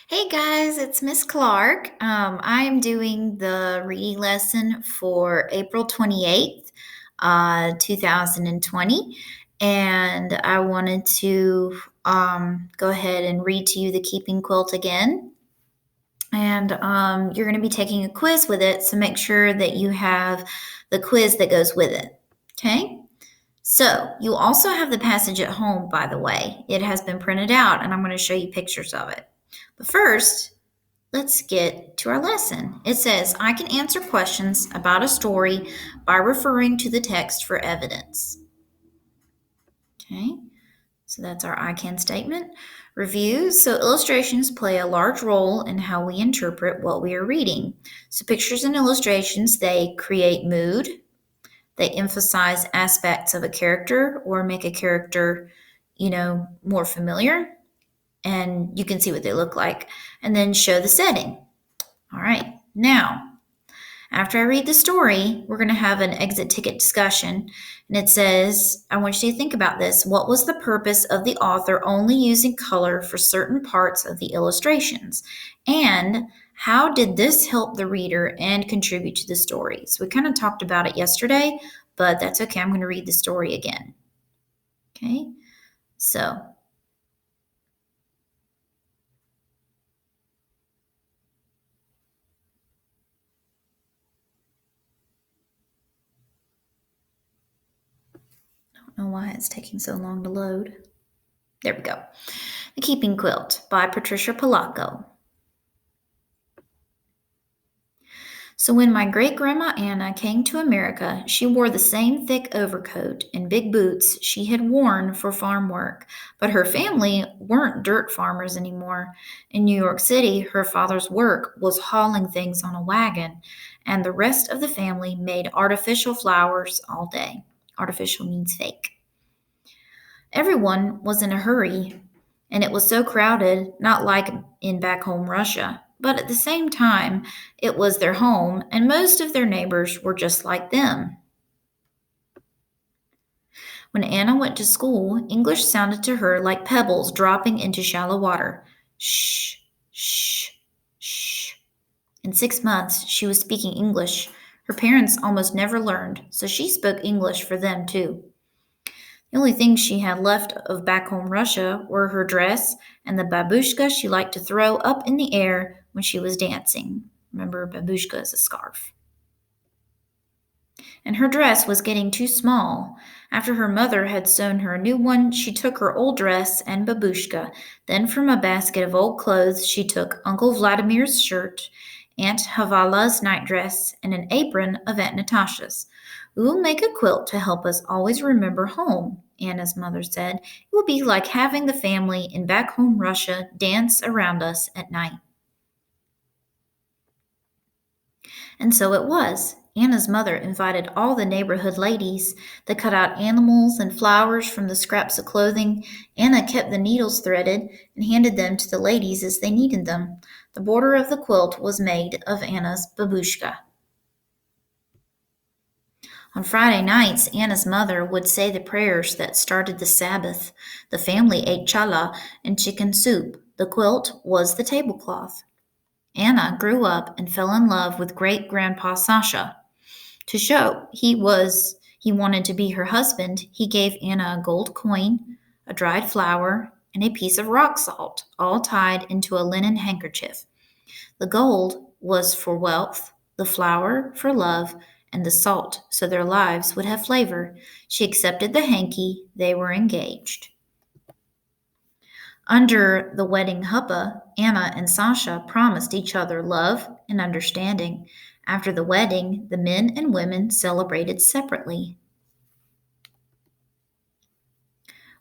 Hey guys, it's Miss Clark. I'm doing the reading lesson for April 28th, 2020. And I wanted to go ahead and read to you the Keeping Quilt again. And you're going to be taking a quiz with it, so make sure that you have the quiz that goes with it. Okay? So, you also have the passage at home, by the way. It has been printed out, and I'm going to show you pictures of it. But first, let's get to our lesson. It says, I can answer questions about a story by referring to the text for evidence. Okay, so that's our I can statement. Review. So illustrations play a large role in how we interpret what we are reading. So pictures and illustrations, they create mood, they emphasize aspects of a character or make a character, more familiar, and you can see what they look like, and then show the setting. All right, now, after I read the story, we're going to have an exit ticket discussion. And it says, I want you to think about this. What was the purpose of the author only using color for certain parts of the illustrations? And how did this help the reader and contribute to the story? So we kind of talked about it yesterday, but that's okay. I'm going to read the story again. Okay, so I don't know why it's taking so long to load. There we go. The Keeping Quilt by Patricia Polacco. So when my great-grandma Anna came to America, she wore the same thick overcoat and big boots she had worn for farm work, but her family weren't dirt farmers anymore. In New York City, her father's work was hauling things on a wagon, and the rest of the family made artificial flowers all day. Artificial means fake. Everyone was in a hurry, and it was so crowded, not like in back home Russia. But at the same time, it was their home, and most of their neighbors were just like them. When Anna went to school, English sounded to her like pebbles dropping into shallow water. Shh, shh, shh. In 6 months, she was speaking English. Her parents almost never learned, so she spoke English for them too. The only things she had left of back home Russia were her dress and the babushka she liked to throw up in the air when she was dancing. Remember, babushka is a scarf. And her dress was getting too small. After her mother had sewn her a new one, she took her old dress and babushka. Then from a basket of old clothes, she took Uncle Vladimir's shirt, Aunt Havala's nightdress, and an apron of Aunt Natasha's. We will make a quilt to help us always remember home, Anna's mother said. It will be like having the family in back home Russia dance around us at night. And so it was. Anna's mother invited all the neighborhood ladies. They cut out animals and flowers from the scraps of clothing. Anna kept the needles threaded and handed them to the ladies as they needed them. The border of the quilt was made of Anna's babushka. On Friday nights, Anna's mother would say the prayers that started the Sabbath. The family ate challah and chicken soup. The quilt was the tablecloth. Anna grew up and fell in love with great-grandpa Sasha. To show he wanted to be her husband, he gave Anna a gold coin, a dried flower, and a piece of rock salt, all tied into a linen handkerchief. The gold was for wealth, the flower for love, and the salt so their lives would have flavor. She accepted the hanky. They were engaged. Under the wedding huppah, Anna and Sasha promised each other love and understanding. After the wedding, the men and women celebrated separately.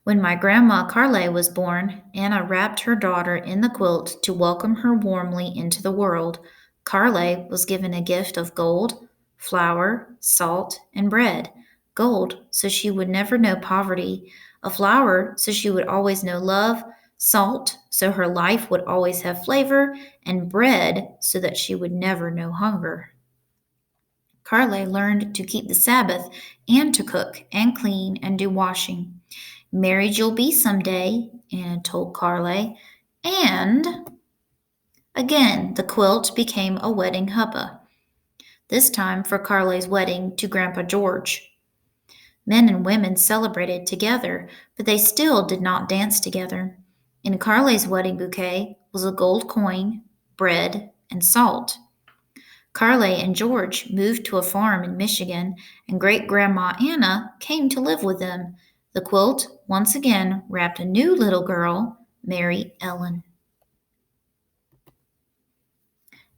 When my grandma Carle was born, Anna wrapped her daughter in the quilt to welcome her warmly into the world. Carle was given a gift of gold, flour, salt, and bread. Gold, so she would never know poverty. A flour, so she would always know love. Salt, so her life would always have flavor. And bread, so that she would never know hunger. Carle learned to keep the Sabbath and to cook and clean and do washing. Married you'll be someday, Anna told Carle. And Again, the quilt became a wedding hubba, this time for Carly's wedding to Grandpa George. Men and women celebrated together, but they still did not dance together. In Carly's wedding bouquet was a gold coin, bread, and salt. Carly and George moved to a farm in Michigan, and great grandma Anna came to live with them. The quilt once again wrapped a new little girl, Mary Ellen.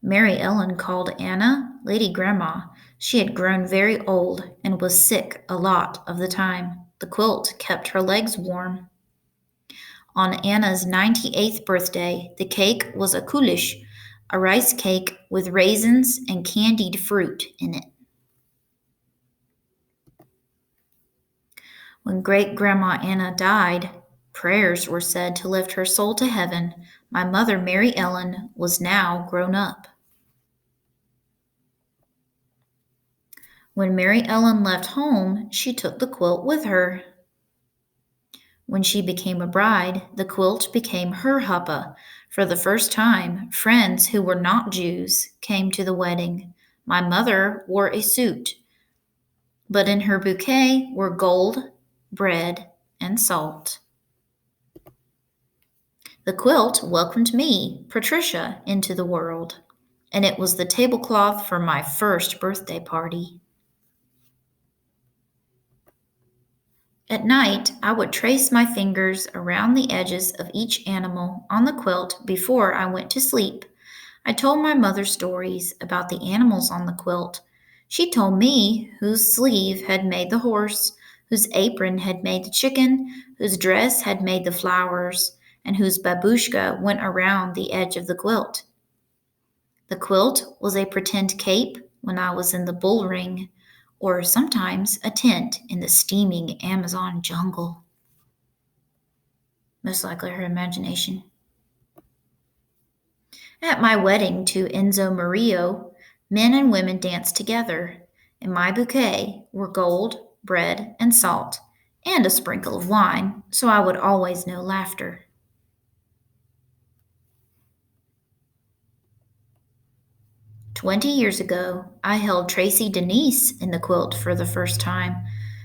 Mary Ellen called Anna Lady Grandma. She had grown very old and was sick a lot of the time. The quilt kept her legs warm. On Anna's 98th birthday, the cake was a kulish, a rice cake with raisins and candied fruit in it. When great grandma Anna died, prayers were said to lift her soul to heaven. My mother, Mary Ellen, was now grown up. When Mary Ellen left home, she took the quilt with her. When she became a bride, the quilt became her huppa. For the first time, friends who were not Jews came to the wedding. My mother wore a suit, but in her bouquet were gold, bread, and salt. The quilt welcomed me, Patricia, into the world, and it was the tablecloth for my first birthday party. At night, I would trace my fingers around the edges of each animal on the quilt before I went to sleep. I told my mother stories about the animals on the quilt. She told me whose sleeve had made the horse, whose apron had made the chicken, whose dress had made the flowers, and whose babushka went around the edge of the quilt. The quilt was a pretend cape when I was in the bull ring, or sometimes a tent in the steaming Amazon jungle. Most likely her imagination. At my wedding to Enzo Murillo, men and women danced together. In my bouquet were gold, bread, and salt, and a sprinkle of wine, so I would always know laughter. 20 years ago, I held Tracy Denise in the quilt for the first time.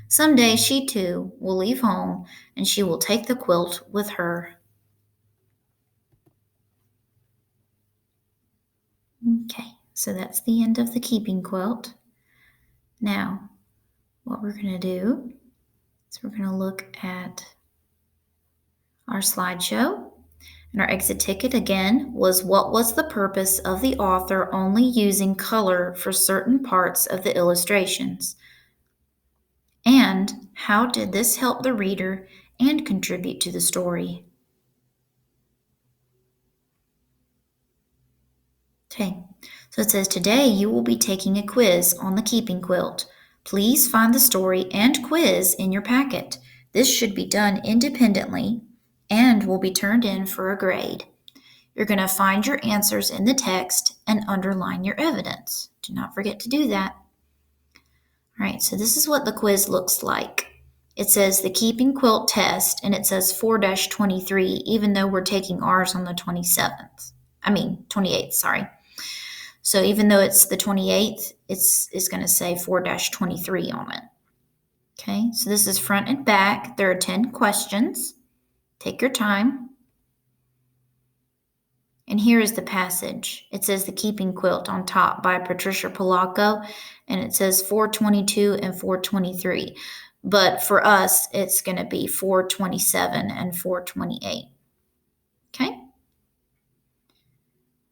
Someday she too will leave home and she will take the quilt with her. Okay, so that's the end of the Keeping Quilt. Now, what we're going to do is we're going to look at our slideshow. And our exit ticket again was what was the purpose of the author only using color for certain parts of the illustrations? And how did this help the reader and contribute to the story? Okay, so it says today you will be taking a quiz on the Keeping Quilt. Please find the story and quiz in your packet. This should be done independently and will be turned in for a grade. You're going to find your answers in the text and underline your evidence. Do not forget to do that. All right, so this is what the quiz looks like. It says the Keeping Quilt test, and it says 4-23, even though we're taking ours on the 28th, sorry. So even though it's the 28th, it's going to say 4-23 on it. Okay, so this is front and back. There are 10 questions. Take your time. And here is the passage. It says The Keeping Quilt on top by Patricia Polacco, and it says 422 and 423. But for us, it's going to be 427 and 428. Okay?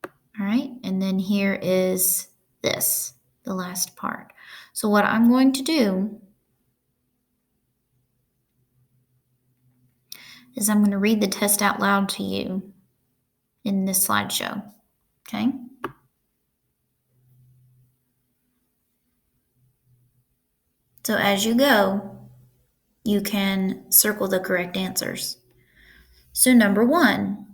All right, and then here is this, the last part. So what I'm going to do is I'm going to read the test out loud to you in this slideshow. Okay? So as you go, you can circle the correct answers. So number 1,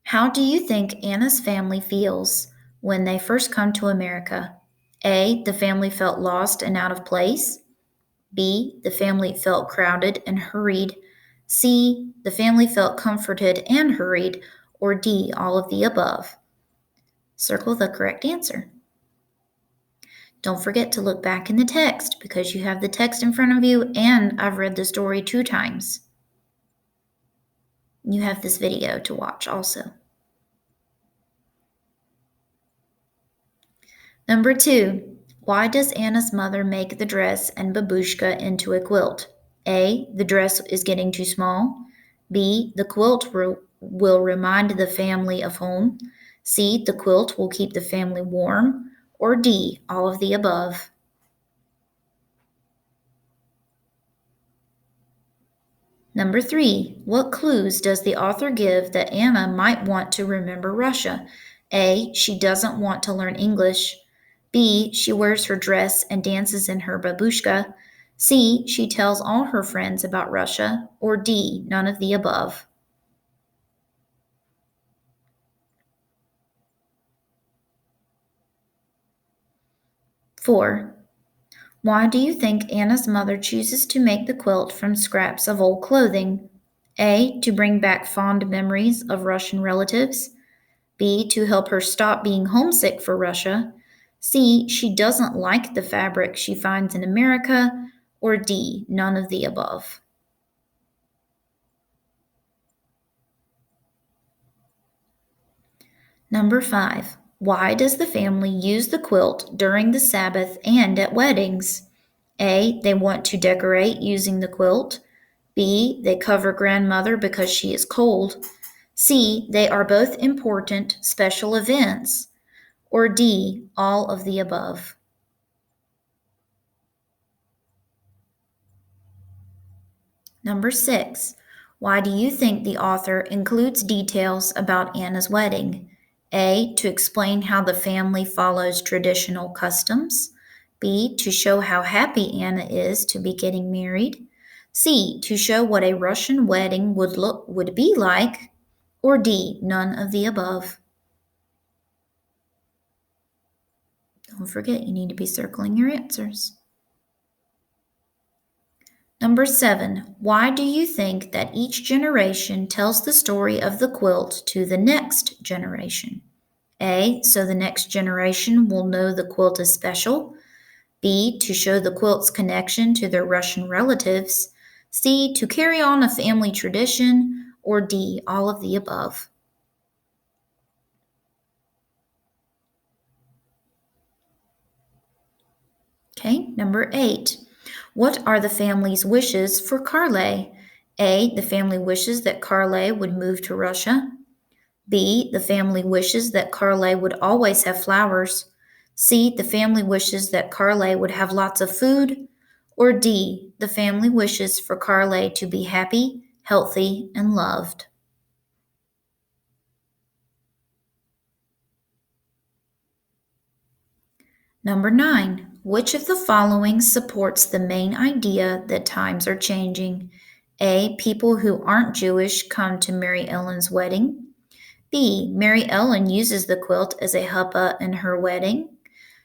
how do you think Anna's family feels when they first come to America? A, the family felt lost and out of place. B, the family felt crowded and hurried. C, the family felt comforted and hurried. Or D, all of the above. Circle the correct answer. Don't forget to look back in the text because you have the text in front of you and I've read the story 2 times. You have this video to watch also. Number 2, why does Anna's mother make the dress and babushka into a quilt? A, the dress is getting too small. B, the quilt will remind the family of home. C, the quilt will keep the family warm. Or D, all of the above. Number 3, what clues does the author give that Anna might want to remember Russia? A, she doesn't want to learn English. B, she wears her dress and dances in her babushka. C, she tells all her friends about Russia. Or D, none of the above. Four, why do you think Anna's mother chooses to make the quilt from scraps of old clothing? A, to bring back fond memories of Russian relatives. B, to help her stop being homesick for Russia. C, she doesn't like the fabric she finds in America. Or D, none of the above. Number 5, why does the family use the quilt during the Sabbath and at weddings? A, they want to decorate using the quilt. B, they cover grandmother because she is cold. C, they are both important special events. Or D, all of the above. Number 6, why do you think the author includes details about Anna's wedding? A, to explain how the family follows traditional customs. B, to show how happy Anna is to be getting married. C, to show what a Russian wedding would be like. Or D, none of the above. Don't forget, you need to be circling your answers. Number 7, why do you think that each generation tells the story of the quilt to the next generation? A, so the next generation will know the quilt is special. B, to show the quilt's connection to their Russian relatives. C, to carry on a family tradition. Or D, all of the above. Okay, number 8. What are the family's wishes for Carle? A, the family wishes that Carle would move to Russia. B, the family wishes that Carle would always have flowers. C, the family wishes that Carle would have lots of food. Or D, the family wishes for Carle to be happy, healthy, and loved. Number 9, which of the following supports the main idea that times are changing? A, people who aren't Jewish come to Mary Ellen's wedding. B, Mary Ellen uses the quilt as a huppah in her wedding.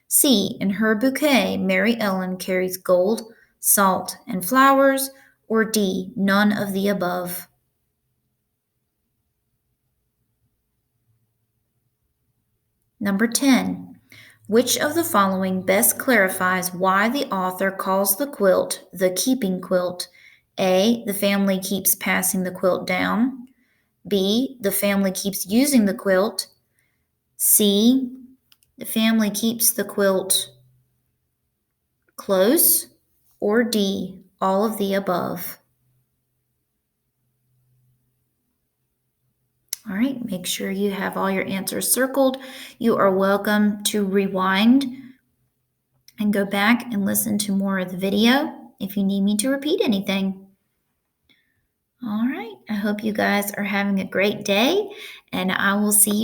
C, in her bouquet, Mary Ellen carries gold, salt, and flowers. Or D, none of the above. Number 10. Which of the following best clarifies why the author calls the quilt the Keeping Quilt? A, the family keeps passing the quilt down. B, the family keeps using the quilt. C, the family keeps the quilt close. Or D, all of the above. All right, make sure you have all your answers circled. You are welcome to rewind and go back and listen to more of the video if you need me to repeat anything. All right, I hope you guys are having a great day, and I will see you